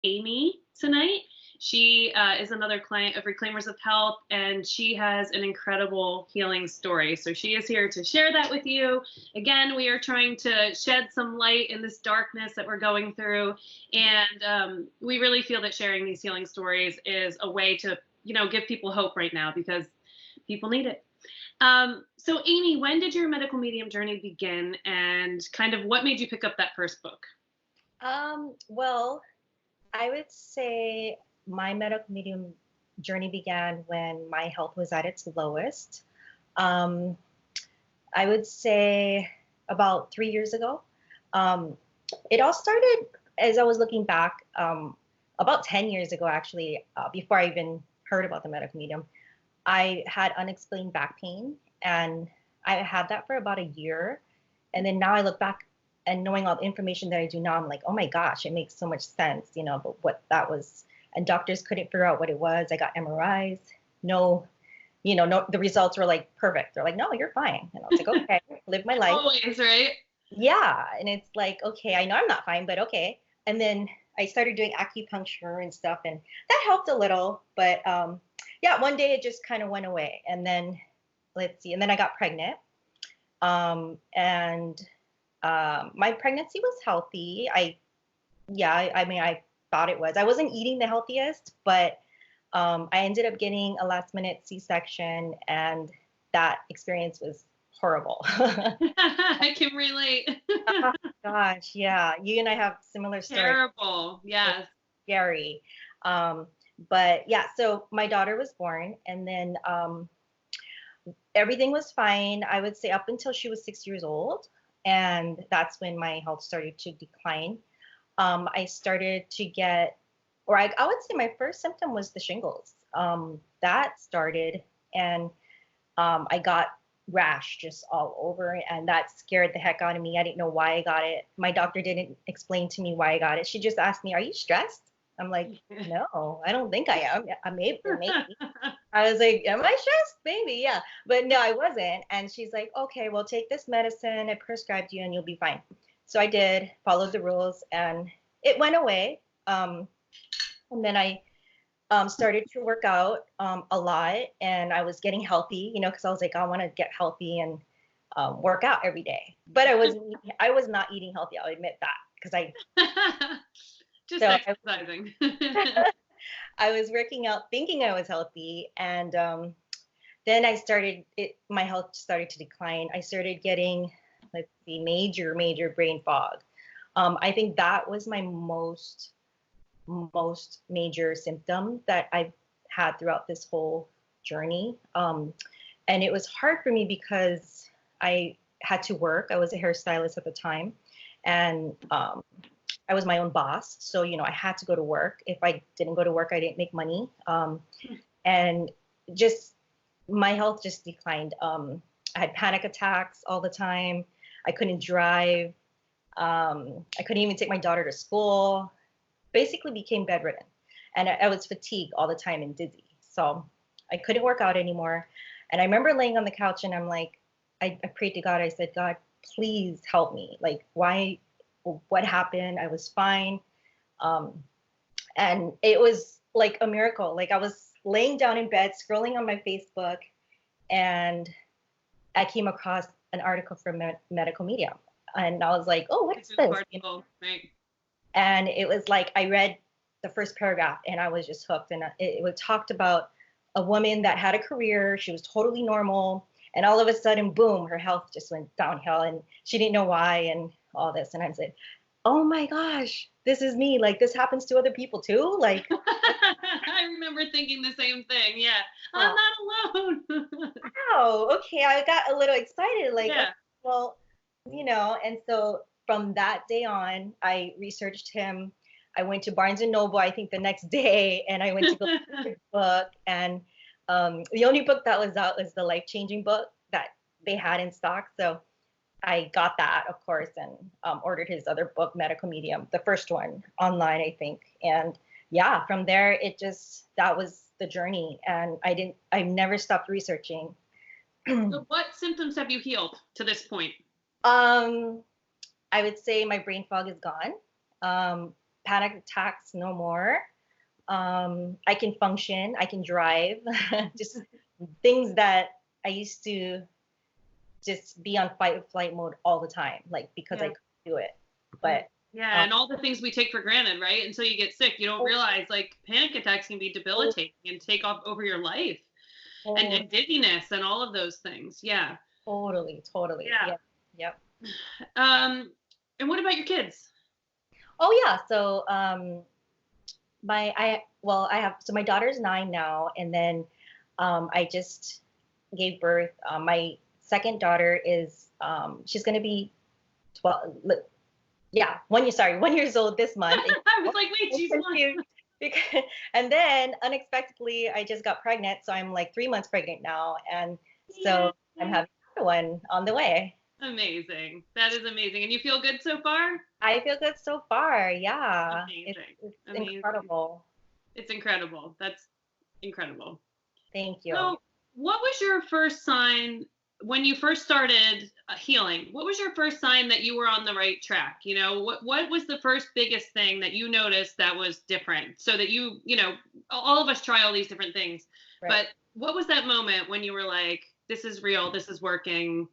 Amy tonight. She is another client of Reclaimers of Health, and she has an incredible healing story. So she is here to share that with you. Again, we are trying to shed some light in this darkness that we're going through, and we really feel that sharing these healing stories is a way to, give people hope right now because people need it. So Amy, when did your medical medium journey begin, and kind of what made you pick up that first book? Well, I would say my medical medium journey began when my health was at its lowest. Um, I would say about 3 years ago. Um, it all started as I was looking back, about 10 years ago, actually, before I even heard about the medical medium. I had unexplained back pain, and I had that for about a year. And then now I look back and knowing all the information that I do now, I'm like, oh my gosh, it makes so much sense, but what that was. And doctors couldn't figure out what it was. I got MRIs. No, no, the results were like perfect. They're like, no, you're fine. And I was like, okay, live my life. Always, right? Yeah. And it's like, okay, I know I'm not fine, but okay. And then I started doing acupuncture and stuff, and that helped a little. But yeah, one day it just kind of went away. And then let's see, and then I got pregnant. And my pregnancy was healthy. I mean, I thought it was. I wasn't eating the healthiest, but I ended up getting a last minute C-section, and that experience was horrible. I can relate. Oh, gosh, yeah. You and I have similar stories. Terrible. Yes. Scary. Um, but yeah, so my daughter was born, and then everything was fine, I would say, up until she was 6 years old. And that's when my health started to decline. I started to get, or I would say my first symptom was the shingles. That started, and I got rash just all over, and that scared the heck out of me. I didn't know why I got it. My doctor didn't explain to me why I got it. She just asked me, "Are you stressed?" I'm like, "No, I don't think I am. I maybe." I was like, "Am I stressed? Maybe, yeah." But no, I wasn't. And she's like, "Okay, well, take this medicine I prescribed you, and you'll be fine." So I did, followed the rules, and it went away. And then I started to work out a lot, and I was getting healthy, because I was like, I want to get healthy and work out every day. But I was not eating healthy. I'll admit that, because just exercising. I was working out thinking I was healthy, and then my health started to decline. I started getting, let's see, major brain fog. I think that was my most major symptom that I've had throughout this whole journey. And it was hard for me because I had to work. I was a hairstylist at the time, and I was my own boss. So, I had to go to work. If I didn't go to work, I didn't make money. And just my health just declined. I had panic attacks all the time. I couldn't drive. I couldn't even take my daughter to school. Basically became bedridden, and I was fatigued all the time and dizzy. So I couldn't work out anymore. And I remember laying on the couch, and I'm like, I prayed to God. I said, "God, please help me. Like, why? What happened?" I was fine. And it was like a miracle. Like, I was laying down in bed, scrolling on my Facebook, and I came across an article from Medical Medium. And I was like, "Oh, what is this?" Right. And it was like, I read the first paragraph, and I was just hooked. And it talked about a woman that had a career. She was totally normal. And all of a sudden, boom, her health just went downhill, and she didn't know why and all this. And I said, oh my gosh, this is me. Like, this happens to other people too. Like, I remember thinking the same thing. Yeah. I'm not alone. Wow. Okay. I got a little excited. Like, yeah. Okay, well, and so from that day on, I researched him. I went to Barnes and Noble, I think the next day, and I went to go get his book. And the only book that was out was the life-changing book that they had in stock. So I got that, of course, and ordered his other book, Medical Medium, the first one online, I think. And yeah, from there, that was the journey. And I never stopped researching. So what symptoms have you healed to this point? I would say my brain fog is gone. panic attacks no more. I can function, I can drive, just things that I used to just be on fight or flight mode all the time, like because I Yeah. couldn't do it. But Yeah, and all the things we take for granted, right? Until you get sick, you don't realize like panic attacks can be debilitating and take off over your life, and dizziness and all of those things. Yeah. totally. Yeah. Yeah. Yep. And what about your kids? Oh yeah. So I have, so my daughter's 9 now, and then I just gave birth. My second daughter is she's gonna be 12. Yeah, 1 year. Sorry, 1 year old this month. I was like, wait, she's one. Confused because, and then unexpectedly, I just got pregnant, so I'm like 3 months pregnant now, and so I'm Yay. having another one on the way. Amazing. That is amazing. And you feel good so far? I feel good so far. Yeah, Amazing. it's Amazing. incredible. It's incredible. That's incredible. Thank you. So, what was your first sign when you first started healing? What was your first sign that you were on the right track? You know, what was the first biggest thing that you noticed that was different? So that you know, all of us try all these different things, Right. but what was that moment when you were like, this is real, this is working?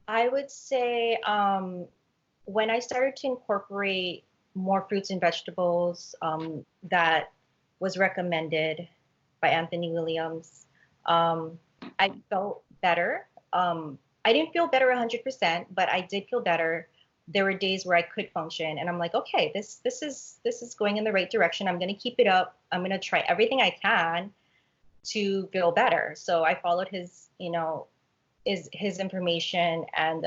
I would say when I started to incorporate more fruits and vegetables that was recommended by Anthony Williams, I felt better. I didn't feel better 100%, but I did feel better. There were days where I could function, and I'm like, okay, this is going in the right direction. I'm going to keep it up. I'm going to try everything I can to feel better. So I followed his, his information, and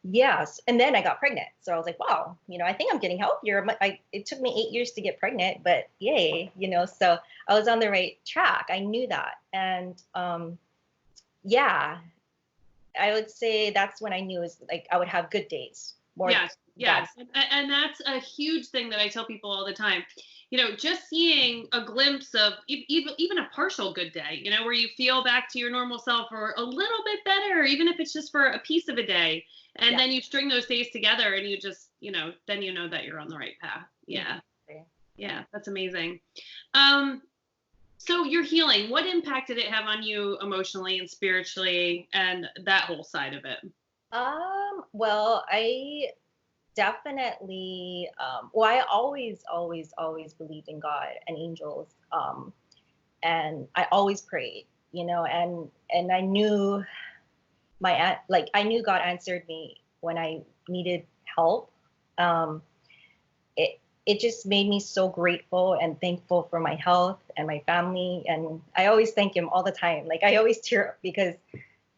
yes, and then I got pregnant. So I was like, wow, I think I'm getting healthier. It took me 8 years to get pregnant, but yay, so I was on the right track. I knew that. And yeah, I would say that's when I knew is like I would have good days. More Yes. And that's a huge thing that I tell people all the time. You know, just seeing a glimpse of even a partial good day, where you feel back to your normal self or a little bit better, even if it's just for a piece of a day. And then you string those days together and you just, then you know that you're on the right path. Yeah. Yeah, that's amazing. So your healing, what impact did it have on you emotionally and spiritually and that whole side of it? Well, I definitely, well, I always believed in God and angels. And I always prayed, and I knew I knew God answered me when I needed help. Um, it just made me so grateful and thankful for my health and my family. And I always thank him all the time. Like I always tear up because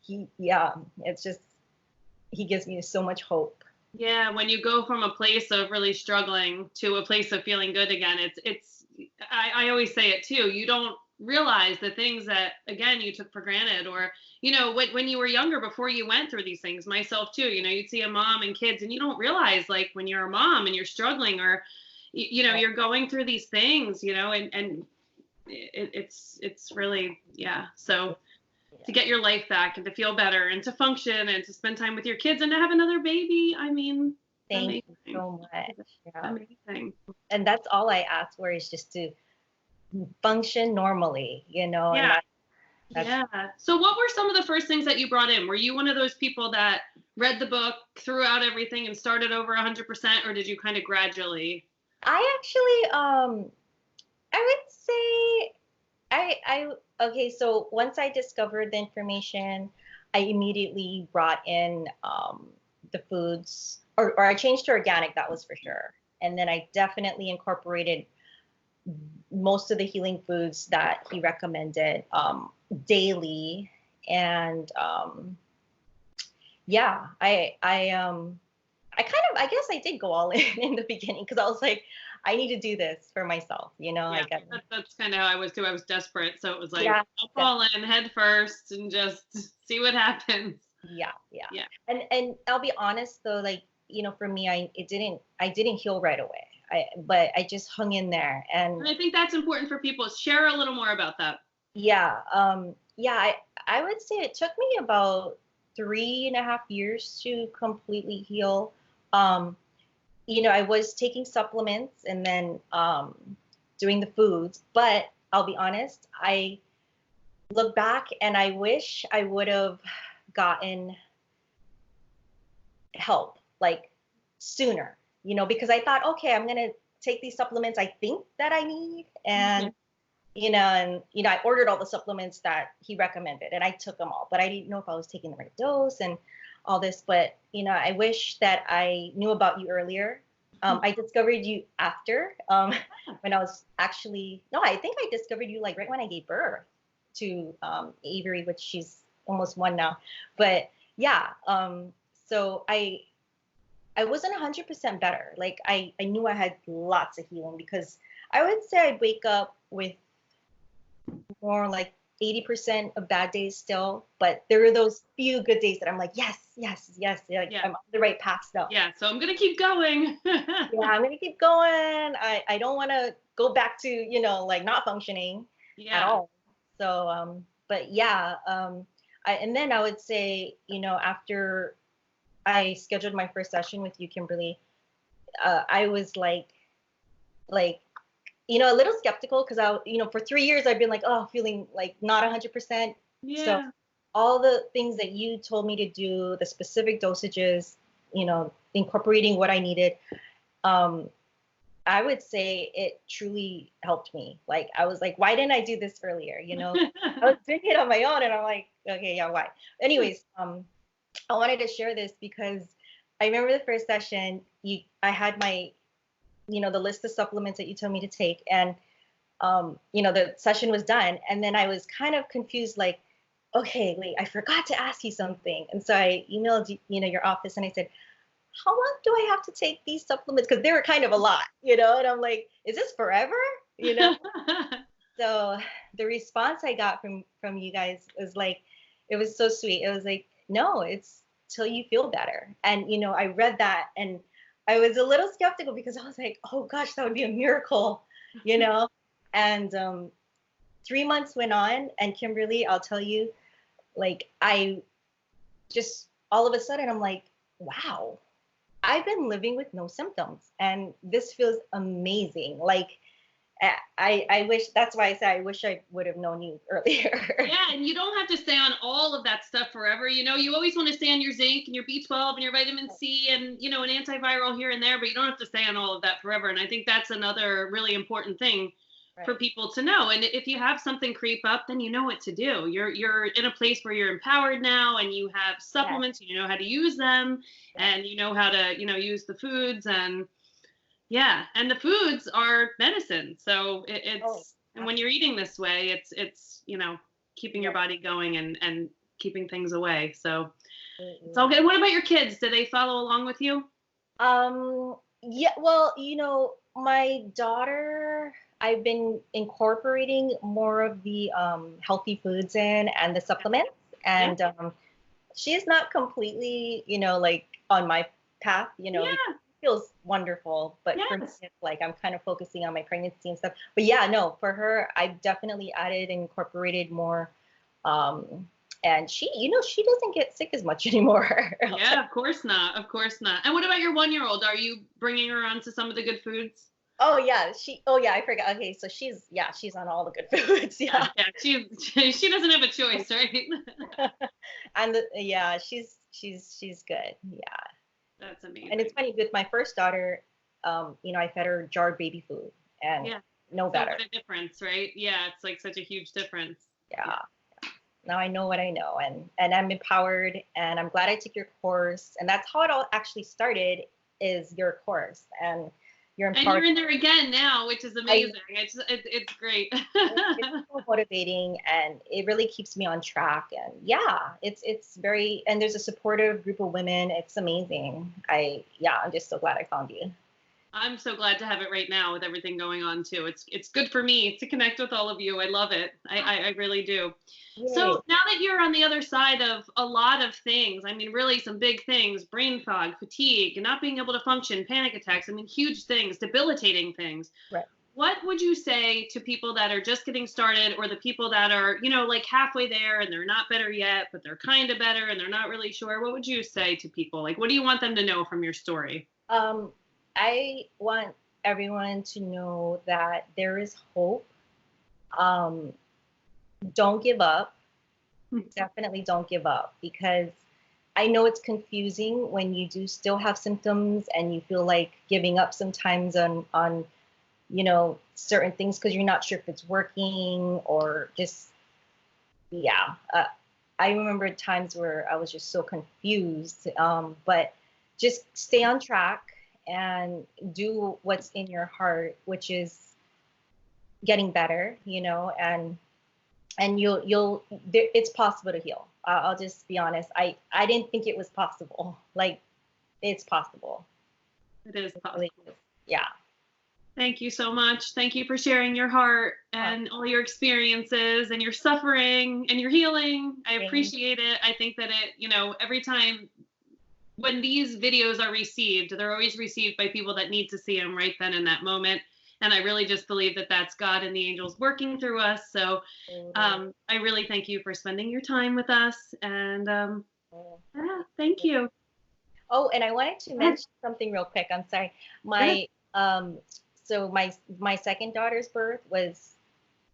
it's just, he gives me so much hope. Yeah, when you go from a place of really struggling to a place of feeling good again, I always say it too. You don't realize the things that, again, you took for granted, or, when you were younger, before you went through these things, myself too, you'd see a mom and kids and you don't realize, like, when you're a mom and you're struggling, or, you're going through these things, and it's really, yeah. So to get your life back and to feel better and to function and to spend time with your kids and to have another baby, I mean, thank you so much. Yeah. Amazing. And that's all I ask for, is just to function normally, Yeah. Yeah. So what were some of the first things that you brought in? Were you one of those people that read the book, threw out everything and started over 100%, or did you kind of gradually? I actually, I would say okay, so once I discovered the information, I immediately brought in the foods, or I changed to organic, that was for sure. And then I definitely incorporated most of the healing foods that he recommended daily. And yeah, I guess I did go all in the beginning, because I was like, I need to do this for myself, Yeah, that's kind of how I was too. I was desperate, so it was like, Yeah, I'll fall in head first and just see what happens. yeah. Yeah. And I'll be honest though, like, for me, I didn't heal right away. But I just hung in there, And I think that's important for people. Share a little more about that. yeah, I would say it took me about 3.5 years to completely heal. I was taking supplements and then doing the foods, but I'll be honest, I look back and I wish I would have gotten help like sooner, because I thought, okay, I'm going to take these supplements I think that I need. And, I ordered all the supplements that he recommended and I took them all, but I didn't know if I was taking the right dose and all this. But, I wish that I knew about you earlier. I discovered you after when I was actually, no, I think I discovered you like right when I gave birth to Avery, which she's almost 1 now. But yeah, so I wasn't 100% better. Like I knew I had lots of healing because I would say I'd wake up with more like 80% of bad days still, but there are those few good days that I'm like, yes, yes, yes, like Yeah. I'm on the right path still. Yeah, so I'm gonna keep going. Yeah, I'm gonna keep going. I don't want to go back to like not functioning at all. So but yeah, and then I would say after I scheduled my first session with you, Kimberly, I was like a little skeptical because for 3 years I've been like, oh, feeling like not 100%. Yeah. So all the things that you told me to do, the specific dosages, incorporating what I needed, I would say it truly helped me. Like I was like, why didn't I do this earlier? I was doing it on my own, and I'm like, okay, yeah, why? Anyways, I wanted to share this because I remember the first session. I had my the list of supplements that you told me to take, and the session was done, and then I was kind of confused, like, okay, wait, I forgot to ask you something. And so I emailed your office and I said, how long do I have to take these supplements? Because they were kind of a lot, and I'm like, is this forever? So the response I got from you guys was like, it was so sweet. It was like, no, it's till you feel better. And I read that and I was a little skeptical because I was like, oh gosh, that would be a miracle, And 3 months went on, and Kimberly, I'll tell you, like I just all of a sudden I'm like, wow, I've been living with no symptoms, and this feels amazing. Like I wish, that's why I said I wish I would have known you earlier. Yeah, and you don't have to stay on all of that stuff forever. You always want to stay on your zinc and your B12 and your vitamin C and, an antiviral here and there, but you don't have to stay on all of that forever. And I think that's another really important thing for people to know. And if you have something creep up, then you know what to do. You're in a place where you're empowered now, and you have supplements, you know how to use them, and you know how to, use the foods. And yeah, and the foods are medicine. So and when you're eating this way, it's keeping your body going and keeping things away. So it's all good. What about your kids? Do they follow along with you? Yeah, well, my daughter, I've been incorporating more of the healthy foods in and the supplements, and she is not completely, like on my path, it feels wonderful, but for me, it's like I'm kind of focusing on my pregnancy and stuff. But yeah, no, for her, I've definitely added and incorporated more. And she doesn't get sick as much anymore. Yeah, of course not. Of course not. And what about your 1-year-old? Are you bringing her on to some of the good foods? Oh yeah, I forgot. Okay, so she's on all the good foods. Yeah. She doesn't have a choice, right? And she's good. Yeah. That's amazing. And it's funny with my first daughter, I fed her jarred baby food, and no better. What a difference, right? Yeah, it's like such a huge difference. Yeah. Now I know what I know, and I'm empowered, and I'm glad I took your course. And that's how it all actually started, is your course. And you're empowered. And you're in there again now, which is amazing. It's great. It's so motivating, and it really keeps me on track. And yeah, it's very, and there's a supportive group of women. It's amazing. I'm just so glad I found you. I'm so glad to have it right now with everything going on too. It's good for me to connect with all of you. I love it. I really do. Yay. So now that you're on the other side of a lot of things, I mean, really some big things, brain fog, fatigue, not being able to function, panic attacks, I mean, huge things, debilitating things. Right. What would you say to people that are just getting started, or the people that are, like halfway there and they're not better yet, but they're kind of better and they're not really sure? What would you say to people? Like, what do you want them to know from your story? I want everyone to know that there is hope. Um, don't give up. Definitely don't give up, because I know it's confusing when you do still have symptoms and you feel like giving up sometimes on certain things because you're not sure if it's working or just, yeah. I remember times where I was just so confused, but just stay on track and do what's in your heart, which is getting better, and it's possible to heal. I'll just be honest. I didn't think it was possible. Like, it's possible. It is It possible. really is. Yeah. Thank you so much. Thank you for sharing your heart and all your experiences and your suffering and your healing. I appreciate it. I think that every time when these videos are received, they're always received by people that need to see them right then in that moment. And I really just believe that that's God and the angels working through us. So I really thank you for spending your time with us. And yeah, thank you. Oh, and I wanted to mention something real quick. I'm sorry. So my second daughter's birth was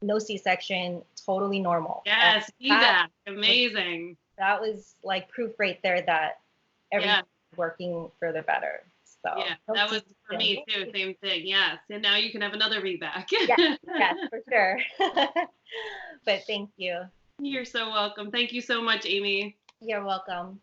no C-section, totally normal. Yes, feedback. Amazing. That was like proof right there that everything's working for the better. So yeah, that was for me too. Same thing. Yes. And now you can have another feedback. Yes, for sure. But thank you. You're so welcome. Thank you so much, Amy. You're welcome.